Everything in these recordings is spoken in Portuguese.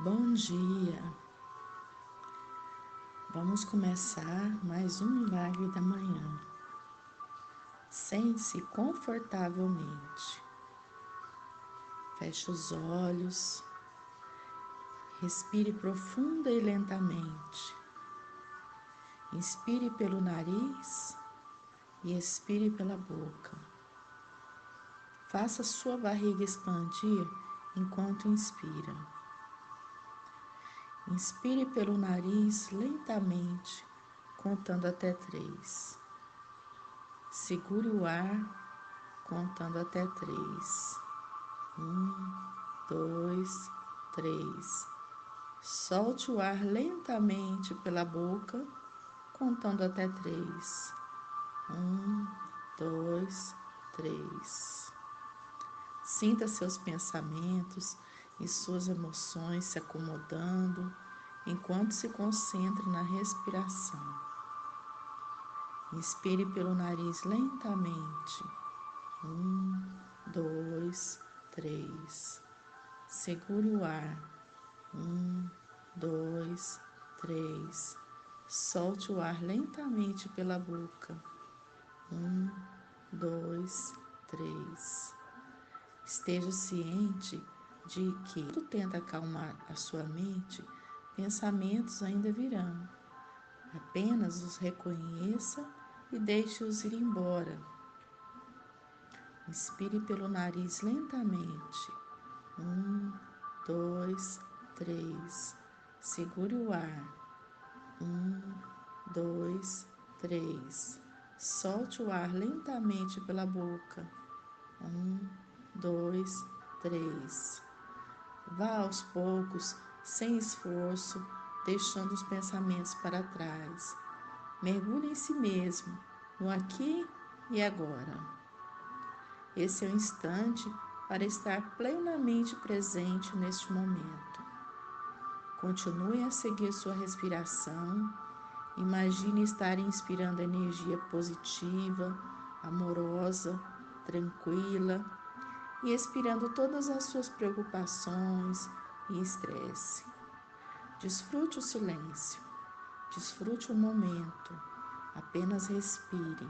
Bom dia! Vamos começar mais um milagre da manhã. Sente-se confortavelmente. Feche os olhos, respire profunda e lentamente. Inspire pelo nariz e expire pela boca. Faça sua barriga expandir enquanto inspira. Inspire pelo nariz lentamente, contando até 3. Segure o ar, contando até 3. 1, 2, 3. Solte o ar lentamente pela boca, contando até 3. 1, 2, 3. Sinta seus pensamentos e suas emoções se acomodando enquanto se concentra na respiração. Inspire pelo nariz lentamente. 1, 2, 3. Segure o ar. 1, 2, 3. Solte o ar lentamente pela boca. 1, 2, 3. Esteja ciente de que, quando tenta acalmar a sua mente, pensamentos ainda virão. Apenas os reconheça e deixe-os ir embora. Inspire pelo nariz lentamente. 1, 2, 3. Segure o ar. 1, 2, 3. Solte o ar lentamente pela boca. 1, 2, 3. Vá aos poucos, sem esforço, deixando os pensamentos para trás. Mergulhe em si mesmo, no aqui e agora. Esse é o instante para estar plenamente presente neste momento. Continue a seguir sua respiração. Imagine estar inspirando energia positiva, amorosa, tranquila e expirando todas as suas preocupações e estresse. Desfrute o silêncio, desfrute o momento, apenas respire.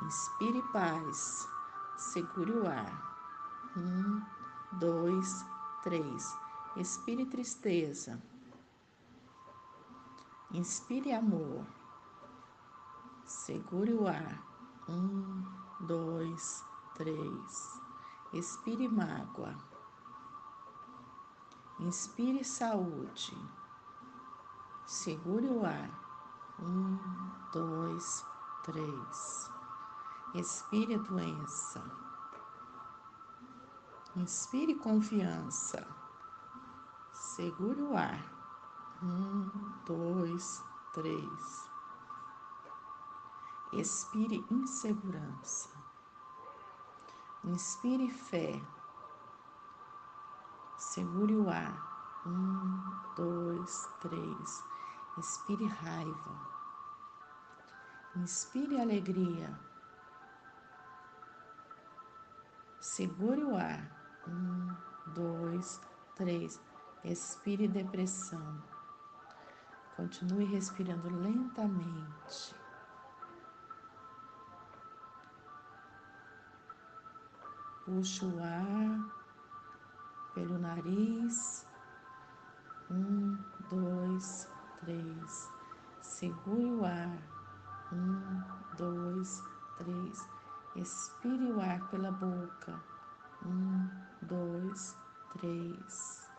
Inspire paz, segure o ar. 1, 2, 3. Expire tristeza. Inspire amor. Segure o ar. 1, 2, 3. Expire mágoa. Inspire saúde. Segure o ar. 1, 2, 3. Expire doença. Inspire confiança. Segure o ar. 1, 2, 3. Expire insegurança. Inspire fé. Segure o ar. 1, 2, 3. Expire raiva. Inspire alegria. Segure o ar. 1, 2, 3. Expire depressão. Continue respirando lentamente. Puxe o ar pelo nariz. 1, 2, 3. Segure o ar. 1, 2, 3. Expire o ar pela boca. 1, 2, 3.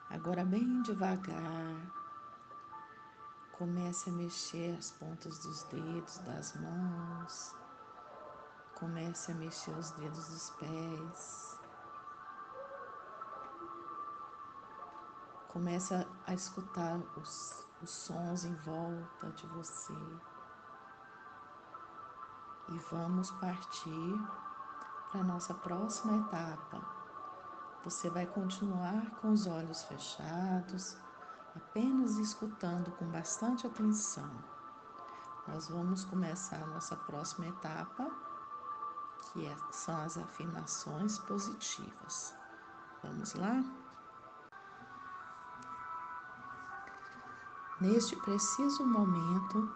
Agora, bem devagar, comece a mexer as pontas dos dedos das mãos. Comece a mexer os dedos dos pés. Comece a escutar os sons em volta de você. E vamos partir para a nossa próxima etapa. Você vai continuar com os olhos fechados, apenas escutando com bastante atenção. Nós vamos começar a nossa próxima etapa, que são as afirmações positivas. Vamos lá? Neste preciso momento,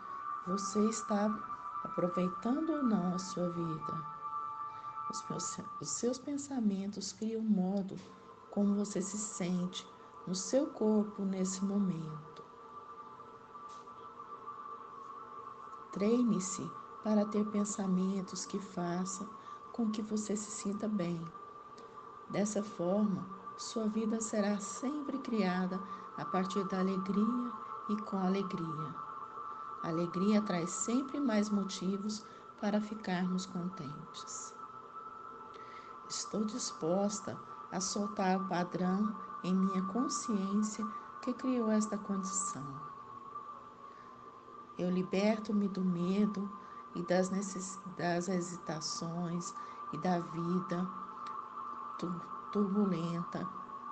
você está aproveitando ou não a sua vida? Os seus pensamentos criam o modo como você se sente no seu corpo nesse momento. Treine-se para ter pensamentos que façam com que você se sinta bem. Dessa forma, sua vida será sempre criada a partir da alegria e com alegria. A alegria traz sempre mais motivos para ficarmos contentes. Estou disposta a soltar o padrão em minha consciência que criou esta condição. Eu liberto-me do medo e das hesitações e da vida turbulenta.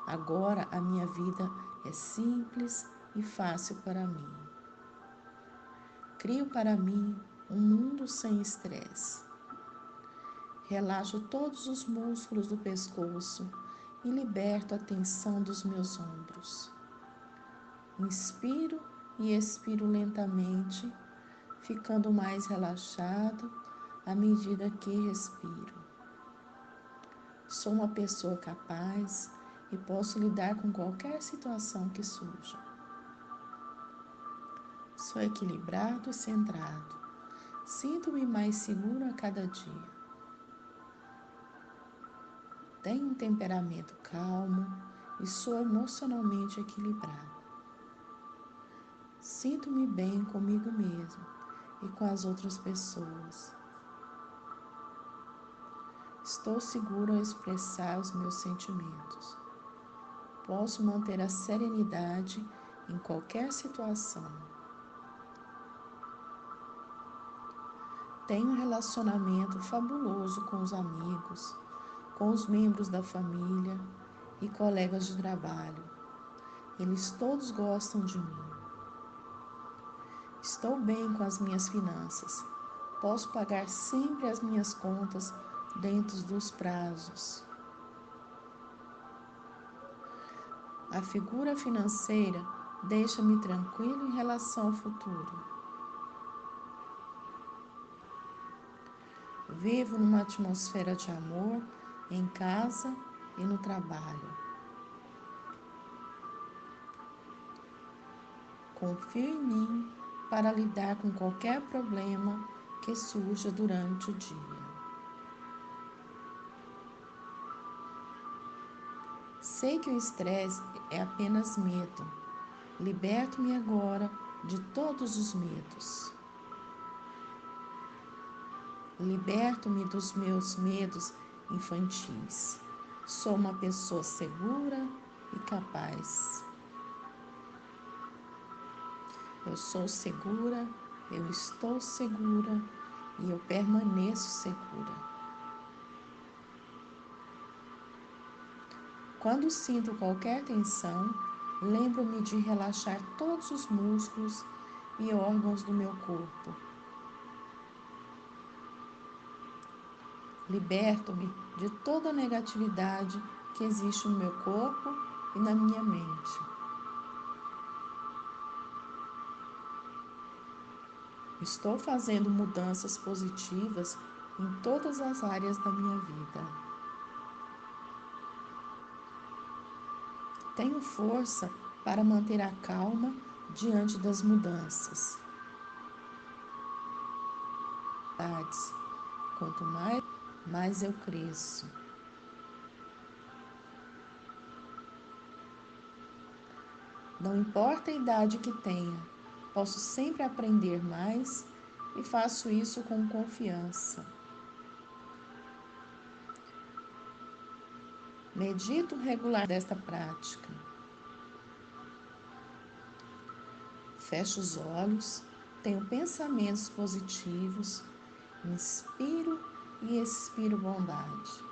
Agora a minha vida é simples e fácil para mim. Crio para mim um mundo sem estresse. Relaxo todos os músculos do pescoço e liberto a tensão dos meus ombros. Inspiro e expiro lentamente, ficando mais relaxado à medida que respiro. Sou uma pessoa capaz e posso lidar com qualquer situação que surja. Sou equilibrado e centrado. Sinto-me mais seguro a cada dia. Tenho um temperamento calmo e sou emocionalmente equilibrado. Sinto-me bem comigo mesmo e com as outras pessoas. Estou seguro ao expressar os meus sentimentos. Posso manter a serenidade em qualquer situação. Tenho um relacionamento fabuloso com os amigos, com os membros da família e colegas de trabalho. Eles todos gostam de mim. Estou bem com as minhas finanças. Posso pagar sempre as minhas contas dentro dos prazos. A figura financeira deixa-me tranquilo em relação ao futuro. Vivo numa atmosfera de amor em casa e no trabalho. Confio em mim para lidar com qualquer problema que surja durante o dia. Sei que o estresse é apenas medo. Liberto-me agora de todos os medos. Liberto-me dos meus medos infantis. Sou uma pessoa segura e capaz. Eu sou segura, eu estou segura e eu permaneço segura. Quando sinto qualquer tensão, lembro-me de relaxar todos os músculos e órgãos do meu corpo. Liberto-me de toda a negatividade que existe no meu corpo e na minha mente. Estou fazendo mudanças positivas em todas as áreas da minha vida. Tenho força para manter a calma diante das mudanças. Quanto mais eu cresço. Não importa a idade que tenha, posso sempre aprender mais e faço isso com confiança. Medito regular desta prática. Fecho os olhos, tenho pensamentos positivos, inspiro e expiro bondade.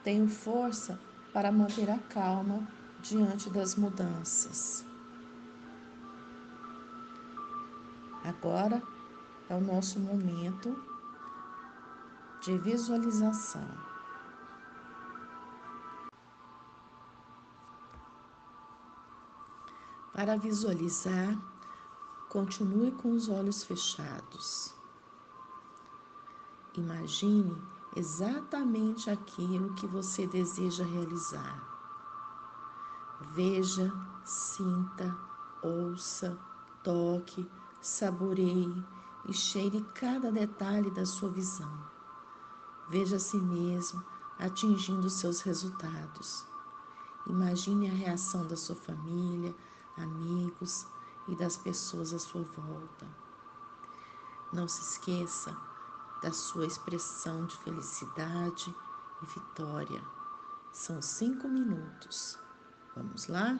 Tenho força para manter a calma diante das mudanças. Agora é o nosso momento de visualização. Para visualizar, continue com os olhos fechados. Imagine exatamente aquilo que você deseja realizar. Veja, sinta, ouça, toque, saboreie e cheire cada detalhe da sua visão. Veja a si mesmo atingindo seus resultados. Imagine a reação da sua família, amigos e das pessoas à sua volta. Não se esqueça da sua expressão de felicidade e vitória. São 5 minutos. Vamos lá?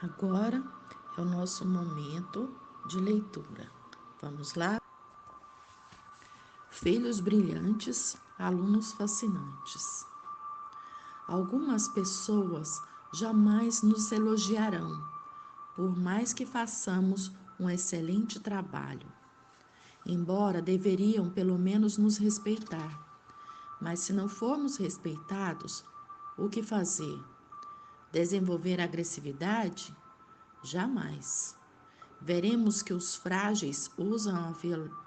Agora é o nosso momento de leitura. Vamos lá? Filhos brilhantes, alunos fascinantes. Algumas pessoas jamais nos elogiarão, por mais que façamos um excelente trabalho. Embora deveriam pelo menos nos respeitar. Mas se não formos respeitados, o que fazer? Desenvolver agressividade? Jamais. Veremos que os frágeis usam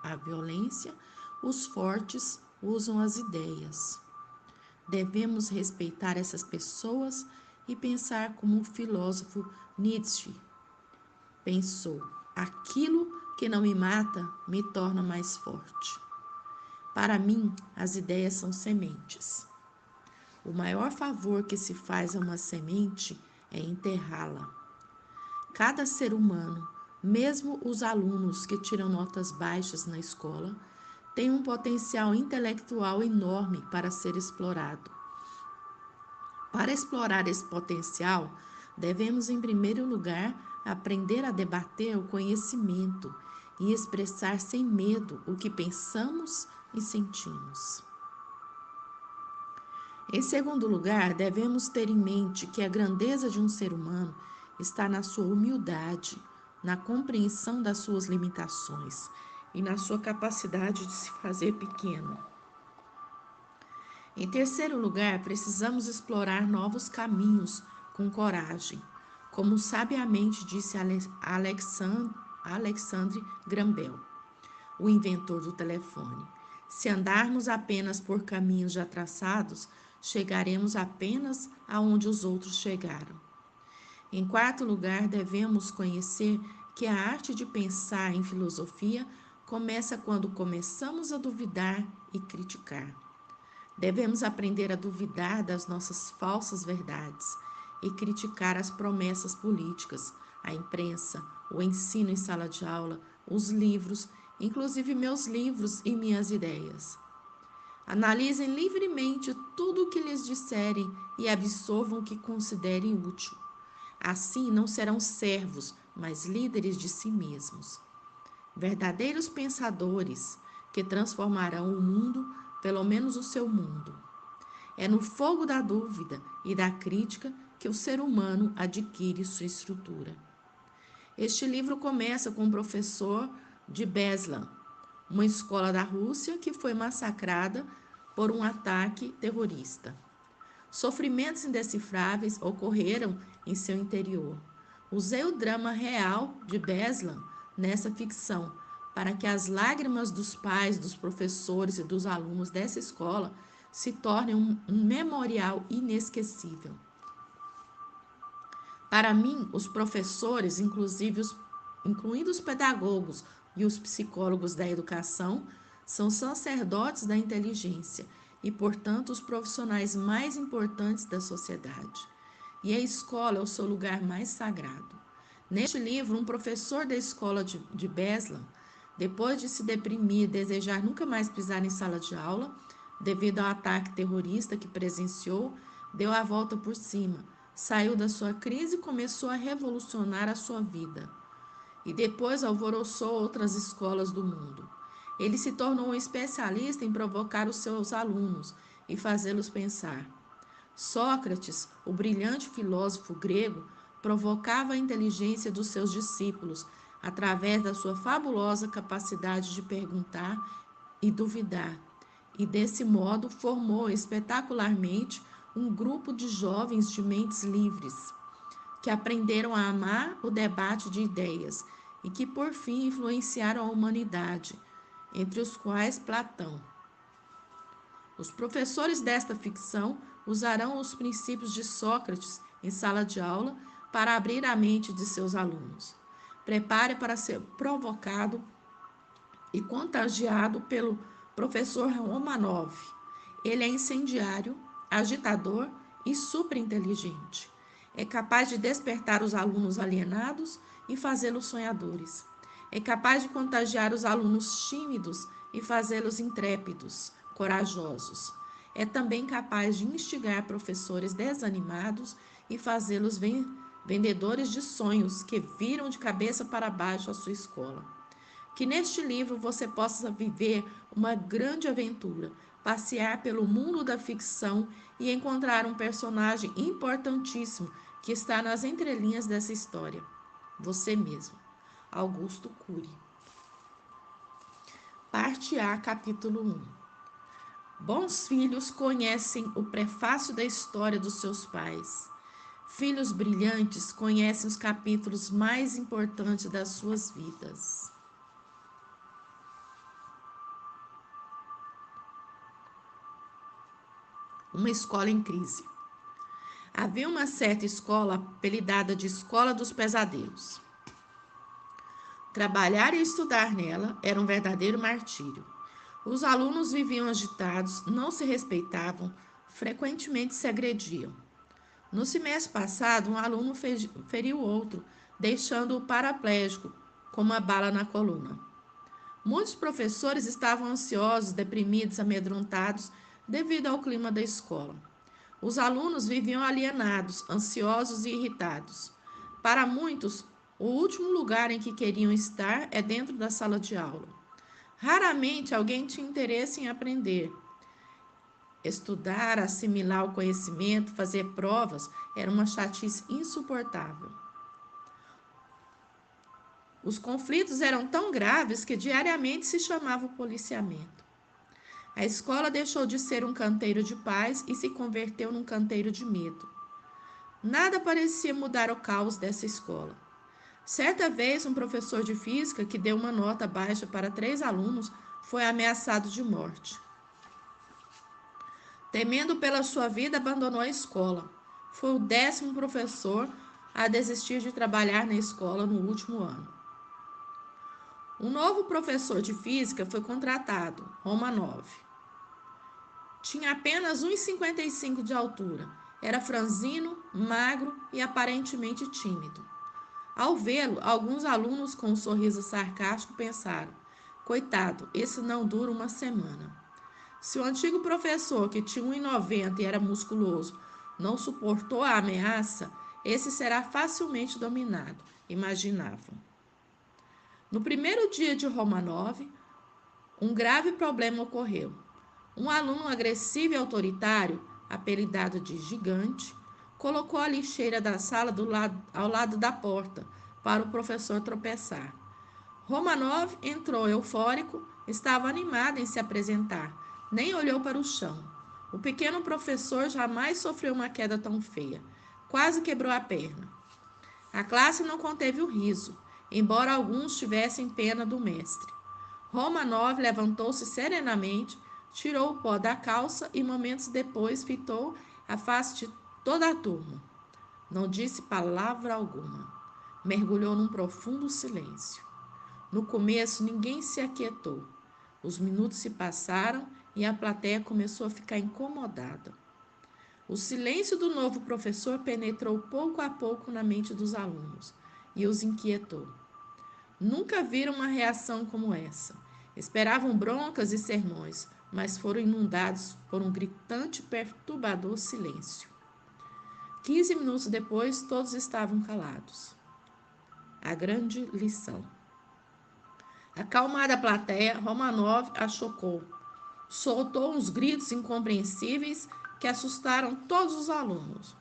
a violência, os fortes usam as ideias. Devemos respeitar essas pessoas e pensar como o filósofo Nietzsche pensou: aquilo que não me mata me torna mais forte. Para mim, as ideias são sementes. O maior favor que se faz a uma semente é enterrá-la. Cada ser humano, mesmo os alunos que tiram notas baixas na escola, tem um potencial intelectual enorme para ser explorado. Para explorar esse potencial, devemos, em primeiro lugar, aprender a debater o conhecimento e expressar sem medo o que pensamos e sentimos. Em segundo lugar, devemos ter em mente que a grandeza de um ser humano está na sua humildade, na compreensão das suas limitações e na sua capacidade de se fazer pequeno. Em terceiro lugar, precisamos explorar novos caminhos com coragem, como sabiamente disse Alexandre Graham Bell, o inventor do telefone. Se andarmos apenas por caminhos já traçados, chegaremos apenas aonde os outros chegaram. Em quarto lugar, devemos conhecer que a arte de pensar em filosofia começa quando começamos a duvidar e criticar. Devemos aprender a duvidar das nossas falsas verdades e criticar as promessas políticas, a imprensa, o ensino em sala de aula, os livros, inclusive meus livros e minhas ideias. Analisem livremente tudo o que lhes disserem e absorvam o que considerem útil. Assim não serão servos, mas líderes de si mesmos. Verdadeiros pensadores que transformarão o mundo, pelo menos o seu mundo. É no fogo da dúvida e da crítica que o ser humano adquire sua estrutura. Este livro começa com o professor de Beslan, uma escola da Rússia que foi massacrada por um ataque terrorista. Sofrimentos indecifráveis ocorreram em seu interior. Usei o drama real de Beslan nessa ficção para que as lágrimas dos pais, dos professores e dos alunos dessa escola se tornem um memorial inesquecível. Para mim, os professores, incluindo os pedagogos e os psicólogos da educação, são sacerdotes da inteligência e, portanto, os profissionais mais importantes da sociedade. E a escola é o seu lugar mais sagrado. Neste livro, um professor da escola de Beslan, depois de se deprimir e desejar nunca mais pisar em sala de aula, devido ao ataque terrorista que presenciou, deu a volta por cima, saiu da sua crise e começou a revolucionar a sua vida. E depois alvoroçou outras escolas do mundo. Ele se tornou um especialista em provocar os seus alunos e fazê-los pensar. Sócrates, o brilhante filósofo grego, provocava a inteligência dos seus discípulos através da sua fabulosa capacidade de perguntar e duvidar, e desse modo formou espetacularmente um grupo de jovens de mentes livres, que aprenderam a amar o debate de ideias e que por fim influenciaram a humanidade, entre os quais Platão. Os professores desta ficção usarão os princípios de Sócrates em sala de aula para abrir a mente de seus alunos. Prepare para ser provocado e contagiado pelo professor Romanov. Ele é incendiário, agitador e superinteligente. É capaz de despertar os alunos alienados e fazê-los sonhadores. É capaz de contagiar os alunos tímidos e fazê-los intrépidos, corajosos. É também capaz de instigar professores desanimados e fazê-los vendedores de sonhos que viram de cabeça para baixo a sua escola. Que neste livro você possa viver uma grande aventura, passear pelo mundo da ficção e encontrar um personagem importantíssimo que está nas entrelinhas dessa história. Você mesmo. Augusto Cury. Parte A, capítulo 1. Bons filhos conhecem o prefácio da história dos seus pais. Filhos brilhantes conhecem os capítulos mais importantes das suas vidas. Uma escola em crise. Havia uma certa escola apelidada de Escola dos Pesadelos. Trabalhar e estudar nela era um verdadeiro martírio. Os alunos viviam agitados, não se respeitavam, frequentemente se agrediam. No semestre passado, um aluno feriu outro, deixando-o paraplégico, com uma bala na coluna. Muitos professores estavam ansiosos, deprimidos, amedrontados, devido ao clima da escola. Os alunos viviam alienados, ansiosos e irritados. Para muitos, o último lugar em que queriam estar é dentro da sala de aula. Raramente alguém tinha interesse em aprender. Estudar, assimilar o conhecimento, fazer provas era uma chatice insuportável. Os conflitos eram tão graves que diariamente se chamava o policiamento. A escola deixou de ser um canteiro de paz e se converteu num canteiro de medo. Nada parecia mudar o caos dessa escola. Certa vez, um professor de física que deu uma nota baixa para 3 alunos foi ameaçado de morte. Temendo pela sua vida, abandonou a escola. Foi o 10º professor a desistir de trabalhar na escola no último ano. Um novo professor de física foi contratado, Romanov. Tinha apenas 1,55 de altura. Era franzino, magro e aparentemente tímido. Ao vê-lo, alguns alunos com um sorriso sarcástico pensaram: coitado, esse não dura uma semana. Se o antigo professor, que tinha 1,90 e era musculoso, não suportou a ameaça, esse será facilmente dominado, imaginavam. No primeiro dia de Romanov, um grave problema ocorreu. Um aluno agressivo e autoritário, apelidado de Gigante, colocou a lixeira da sala ao lado da porta, para o professor tropeçar. Romanov entrou eufórico, estava animado em se apresentar, nem olhou para o chão. O pequeno professor jamais sofreu uma queda tão feia. Quase quebrou a perna. A classe não conteve o riso, embora alguns tivessem pena do mestre. Romanov levantou-se serenamente, tirou o pó da calça e momentos depois fitou a face de toda a turma. Não disse palavra alguma. Mergulhou num profundo silêncio. No começo, ninguém se aquietou. Os minutos se passaram e a plateia começou a ficar incomodada. O silêncio do novo professor penetrou pouco a pouco na mente dos alunos e os inquietou. Nunca viram uma reação como essa. Esperavam broncas e sermões, mas foram inundados por um gritante e perturbador silêncio. 15 minutos depois, todos estavam calados. A grande lição. Acalmada a plateia, Romanov a chocou. Soltou uns gritos incompreensíveis que assustaram todos os alunos.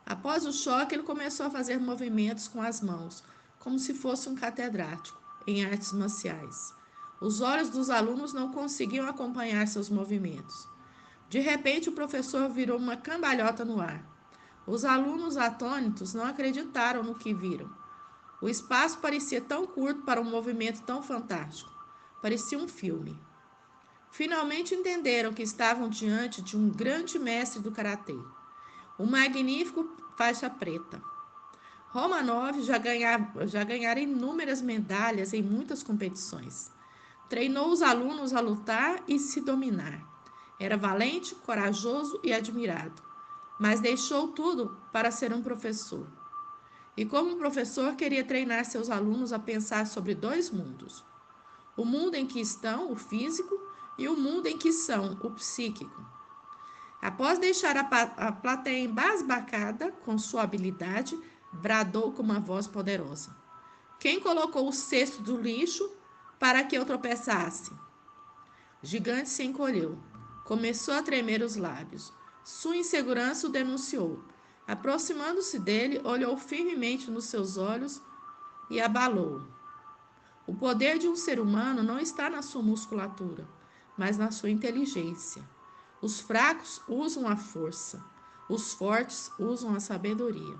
Após o choque, ele começou a fazer movimentos com as mãos, como se fosse um catedrático em artes marciais. Os olhos dos alunos não conseguiam acompanhar seus movimentos. De repente, o professor virou uma cambalhota no ar. Os alunos atônitos não acreditaram no que viram. O espaço parecia tão curto para um movimento tão fantástico. Parecia um filme. Finalmente entenderam que estavam diante de um grande mestre do karatê, um magnífico faixa preta. Romanov já ganhara inúmeras medalhas em muitas competições. Treinou os alunos a lutar e se dominar. Era valente, corajoso e admirado, mas deixou tudo para ser um professor. E como professor, queria treinar seus alunos a pensar sobre 2 mundos: o mundo em que estão, o físico, e o mundo em que são, o psíquico. Após deixar a plateia embasbacada com sua habilidade, bradou com uma voz poderosa. Quem colocou o cesto do lixo para que eu tropeçasse? Gigante se encolheu. Começou a tremer os lábios. Sua insegurança o denunciou. Aproximando-se dele, olhou firmemente nos seus olhos e abalou-o. O poder de um ser humano não está na sua musculatura, mas na sua inteligência. Os fracos usam a força, os fortes usam a sabedoria.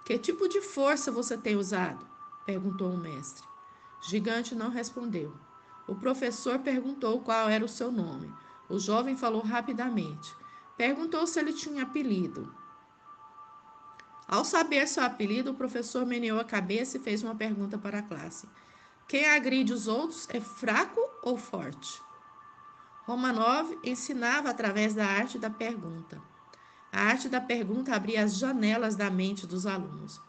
Que tipo de força você tem usado? Perguntou o mestre. Gigante não respondeu. O professor perguntou qual era o seu nome. O jovem falou rapidamente. Perguntou se ele tinha apelido. Ao saber seu apelido, o professor meneou a cabeça e fez uma pergunta para a classe. Quem agride os outros é fraco ou forte? Romanov ensinava através da arte da pergunta. A arte da pergunta abria as janelas da mente dos alunos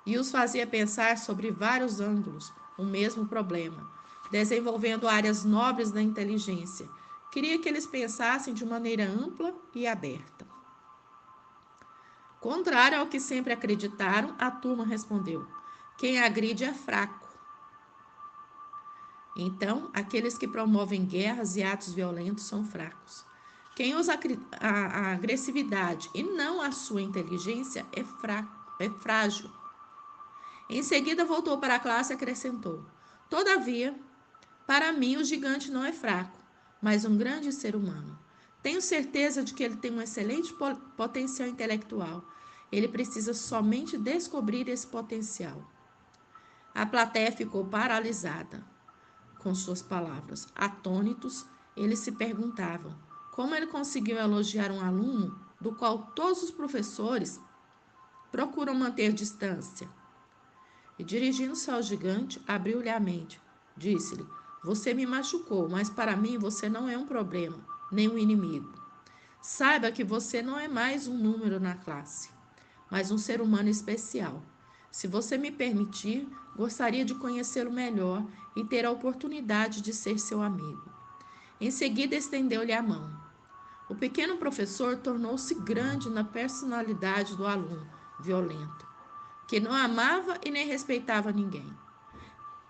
e os fazia pensar sobre vários ângulos o mesmo problema, desenvolvendo áreas nobres da inteligência. Queria que eles pensassem de maneira ampla e aberta. Contrário ao que sempre acreditaram, a turma respondeu: quem agride é fraco. Então, aqueles que promovem guerras e atos violentos são fracos. Quem usa a agressividade e não a sua inteligência é fraco, é frágil. Em seguida, voltou para a classe e acrescentou: todavia, para mim, o gigante não é fraco, mas um grande ser humano. Tenho certeza de que ele tem um excelente potencial intelectual. Ele precisa somente descobrir esse potencial. A plateia ficou paralisada com suas palavras. Atônitos, eles se perguntavam como ele conseguiu elogiar um aluno do qual todos os professores procuram manter distância. E dirigindo-se ao gigante, abriu-lhe a mente. Disse-lhe: você me machucou, mas para mim você não é um problema, nem um inimigo. Saiba que você não é mais um número na classe, mas um ser humano especial. Se você me permitir, gostaria de conhecê-lo melhor e ter a oportunidade de ser seu amigo. Em seguida, estendeu-lhe a mão. O pequeno professor tornou-se grande na personalidade do aluno violento, que não amava e nem respeitava ninguém.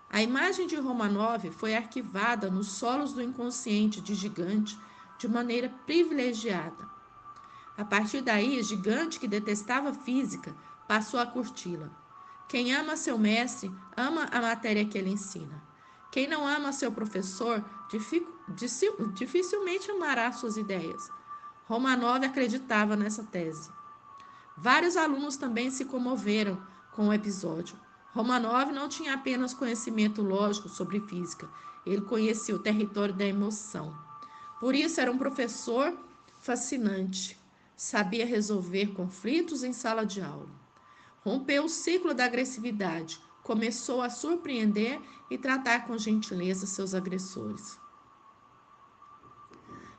A imagem de Romanov foi arquivada nos solos do inconsciente de Gigante de maneira privilegiada. A partir daí, Gigante, que detestava física, passou a curti-la. Quem ama seu mestre, ama a matéria que ele ensina. Quem não ama seu professor, dificilmente amará suas ideias. Romanov acreditava nessa tese. Vários alunos também se comoveram com o episódio. Romanov não tinha apenas conhecimento lógico sobre física, ele conhecia o território da emoção. Por isso, era um professor fascinante. Sabia resolver conflitos em sala de aula. Rompeu o ciclo da agressividade, começou a surpreender e tratar com gentileza seus agressores.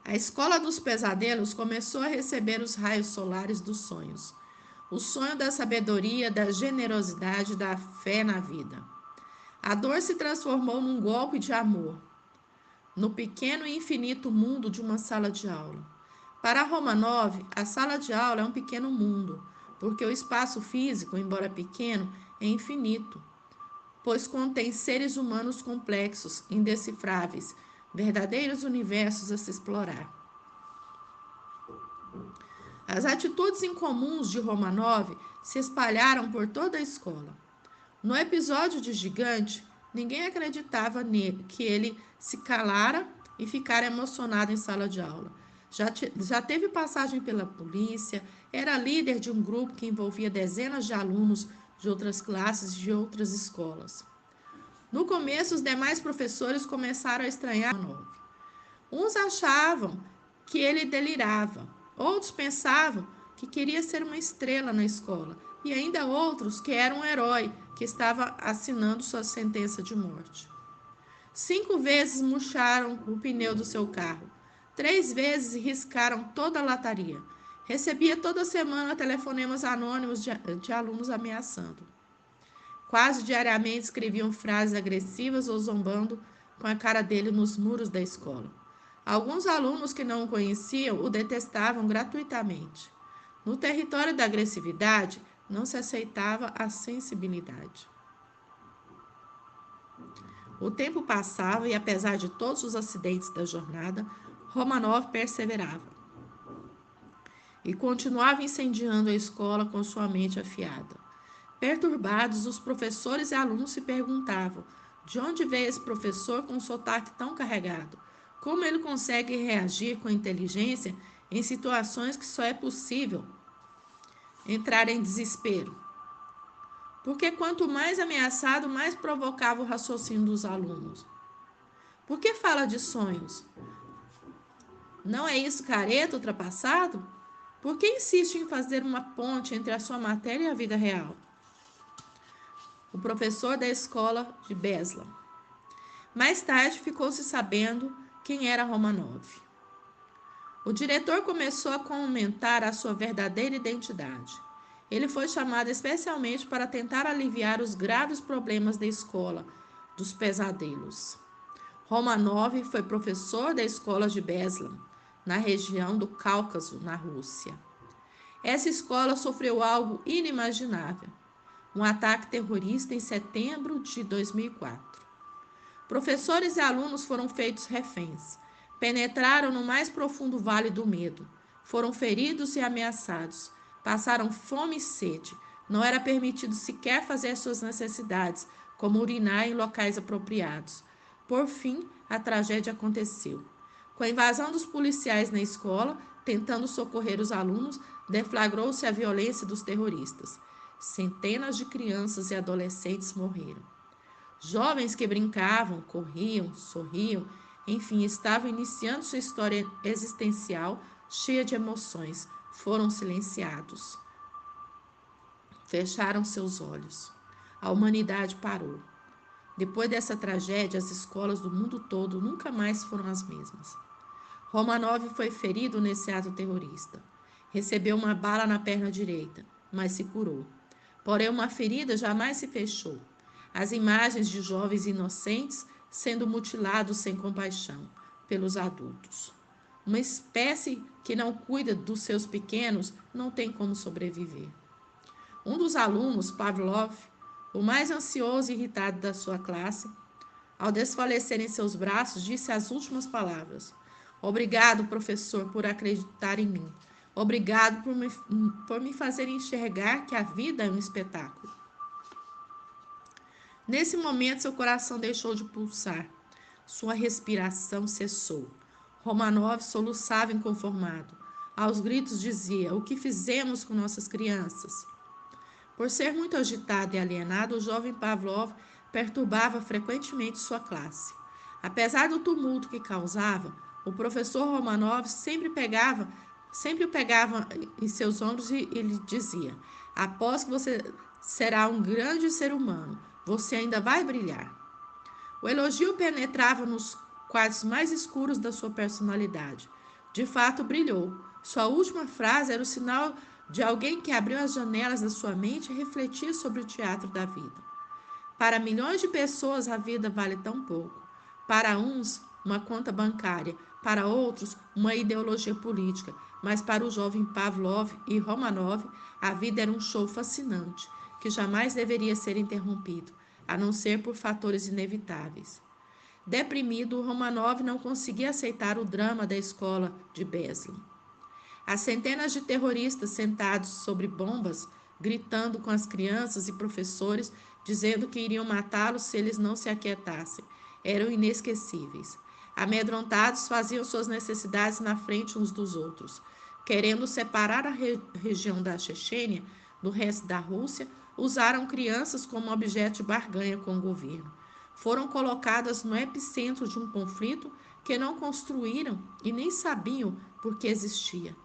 A escola dos pesadelos começou a receber os raios solares dos sonhos. O sonho da sabedoria, da generosidade, da fé na vida. A dor se transformou num golpe de amor, no pequeno e infinito mundo de uma sala de aula. Para Romanov, a sala de aula é um pequeno mundo, porque o espaço físico, embora pequeno, é infinito, pois contém seres humanos complexos, indecifráveis, verdadeiros universos a se explorar. As atitudes incomuns de Romanov se espalharam por toda a escola. No episódio de Gigante, ninguém acreditava nele, que ele se calara e ficara emocionado em sala de aula. Já teve passagem pela polícia, era líder de um grupo que envolvia dezenas de alunos de outras classes de outras escolas. No começo, os demais professores começaram a estranhar Romanov. Uns achavam que ele delirava, outros pensavam que queria ser uma estrela na escola, e ainda outros que era um herói que estava assinando sua sentença de morte. 5 vezes murcharam o pneu do seu carro. 3 vezes riscaram toda a lataria. Recebia toda semana telefonemas anônimos de alunos ameaçando. Quase diariamente escreviam frases agressivas ou zombando com a cara dele nos muros da escola. Alguns alunos que não o conheciam o detestavam gratuitamente. No território da agressividade, não se aceitava a sensibilidade. O tempo passava e, apesar de todos os acidentes da jornada, Romanov perseverava e continuava incendiando a escola com sua mente afiada. Perturbados, os professores e alunos se perguntavam: de onde veio esse professor com um sotaque tão carregado? Como ele consegue reagir com inteligência em situações que só é possível entrar em desespero? Porque quanto mais ameaçado, mais provocava o raciocínio dos alunos. Por que fala de sonhos? Não é isso careta, ultrapassado? Por que insiste em fazer uma ponte entre a sua matéria e a vida real? O professor da escola de Beslan. Mais tarde ficou-se sabendo quem era Romanov. O diretor começou a comentar a sua verdadeira identidade. Ele foi chamado especialmente para tentar aliviar os graves problemas da escola, dos pesadelos. Romanov foi professor da escola de Beslan, na região do Cáucaso, na Rússia. Essa escola sofreu algo inimaginável: um ataque terrorista em setembro de 2004. Professores e alunos foram feitos reféns. Penetraram no mais profundo vale do medo. Foram feridos e ameaçados. Passaram fome e sede. Não era permitido sequer fazer suas necessidades, como urinar em locais apropriados. Por fim, a tragédia aconteceu. Com a invasão dos policiais na escola, tentando socorrer os alunos, deflagrou-se a violência dos terroristas. Centenas de crianças e adolescentes morreram. Jovens que brincavam, corriam, sorriam, enfim, estavam iniciando sua história existencial cheia de emoções, foram silenciados. Fecharam seus olhos. A humanidade parou. Depois dessa tragédia, as escolas do mundo todo nunca mais foram as mesmas. Romanov foi ferido nesse ato terrorista. Recebeu uma bala na perna direita, mas se curou. Porém, uma ferida jamais se fechou. As imagens de jovens inocentes sendo mutilados sem compaixão pelos adultos. Uma espécie que não cuida dos seus pequenos não tem como sobreviver. Um dos alunos, Pavlov, o mais ansioso e irritado da sua classe, ao desfalecer em seus braços, disse as últimas palavras: obrigado, professor, por acreditar em mim. Obrigado por me fazer enxergar que a vida é um espetáculo. Nesse momento, seu coração deixou de pulsar. Sua respiração cessou. Romanov soluçava inconformado. Aos gritos dizia: o que fizemos com nossas crianças? Por ser muito agitado e alienado, o jovem Pavlov perturbava frequentemente sua classe. Apesar do tumulto que causava, o professor Romanov sempre o pegava em seus ombros e lhe dizia: após que você será um grande ser humano, você ainda vai brilhar. O elogio penetrava nos quadros mais escuros da sua personalidade. De fato, brilhou. Sua última frase era o sinal de alguém que abriu as janelas da sua mente e refletia sobre o teatro da vida. Para milhões de pessoas, a vida vale tão pouco. Para uns, uma conta bancária. Para outros, uma ideologia política. Mas para o jovem Pavlov e Romanov, a vida era um show fascinante, que jamais deveria ser interrompido, a não ser por fatores inevitáveis. Deprimido, Romanov não conseguia aceitar o drama da escola de Beslan. As centenas de terroristas sentados sobre bombas, gritando com as crianças e professores, dizendo que iriam matá-los se eles não se aquietassem, eram inesquecíveis. Amedrontados, faziam suas necessidades na frente uns dos outros. Querendo separar a região da Chechênia do resto da Rússia, usaram crianças como objeto de barganha com o governo. Foram colocadas no epicentro de um conflito que não construíram e nem sabiam por que existia.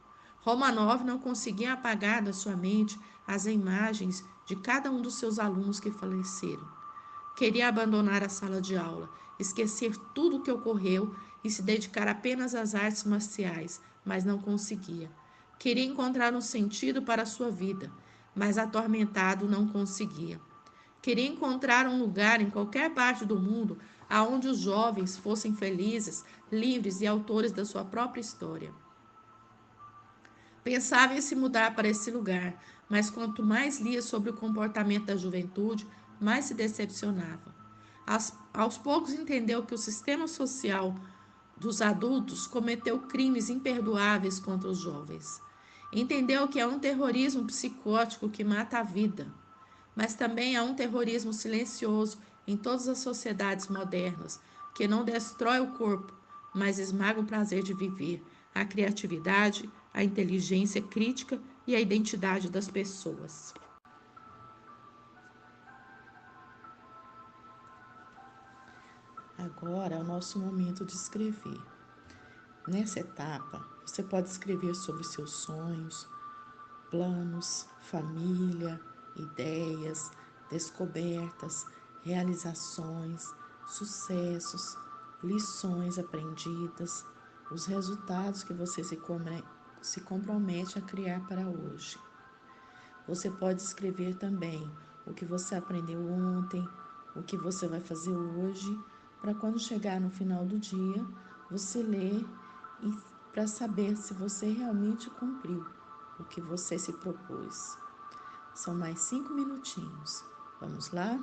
Romanov não conseguia apagar da sua mente as imagens de cada um dos seus alunos que faleceram. Queria abandonar a sala de aula, esquecer tudo o que ocorreu e se dedicar apenas às artes marciais, mas não conseguia. Queria encontrar um sentido para a sua vida, mas atormentado não conseguia. Queria encontrar um lugar em qualquer parte do mundo aonde os jovens fossem felizes, livres e autores da sua própria história. Pensava em se mudar para esse lugar, mas quanto mais lia sobre o comportamento da juventude, mais se decepcionava. Aos poucos entendeu que o sistema social dos adultos cometeu crimes imperdoáveis contra os jovens. Entendeu que é um terrorismo psicótico que mata a vida, mas também há um terrorismo silencioso em todas as sociedades modernas, que não destrói o corpo, mas esmaga o prazer de viver, a criatividade, a inteligência crítica e a identidade das pessoas. Agora é o nosso momento de escrever. Nessa etapa, você pode escrever sobre seus sonhos, planos, família, ideias, descobertas, realizações, sucessos, lições aprendidas, os resultados que você se compromete a criar para hoje. Você pode escrever também o que você aprendeu ontem, o que você vai fazer hoje, para quando chegar no final do dia, você ler e para saber se você realmente cumpriu o que você se propôs. São mais 5 minutinhos. Vamos lá?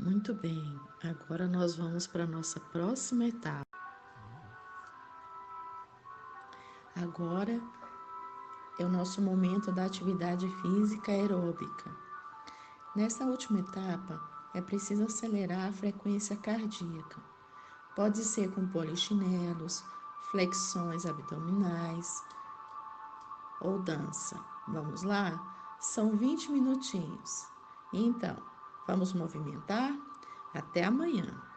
Muito bem, agora nós vamos para a nossa próxima etapa. Agora é o nosso momento da atividade física aeróbica. Nessa última etapa, é preciso acelerar a frequência cardíaca. Pode ser com polichinelos, flexões abdominais ou dança. Vamos lá? São 20 minutinhos. Então, vamos movimentar? Até amanhã!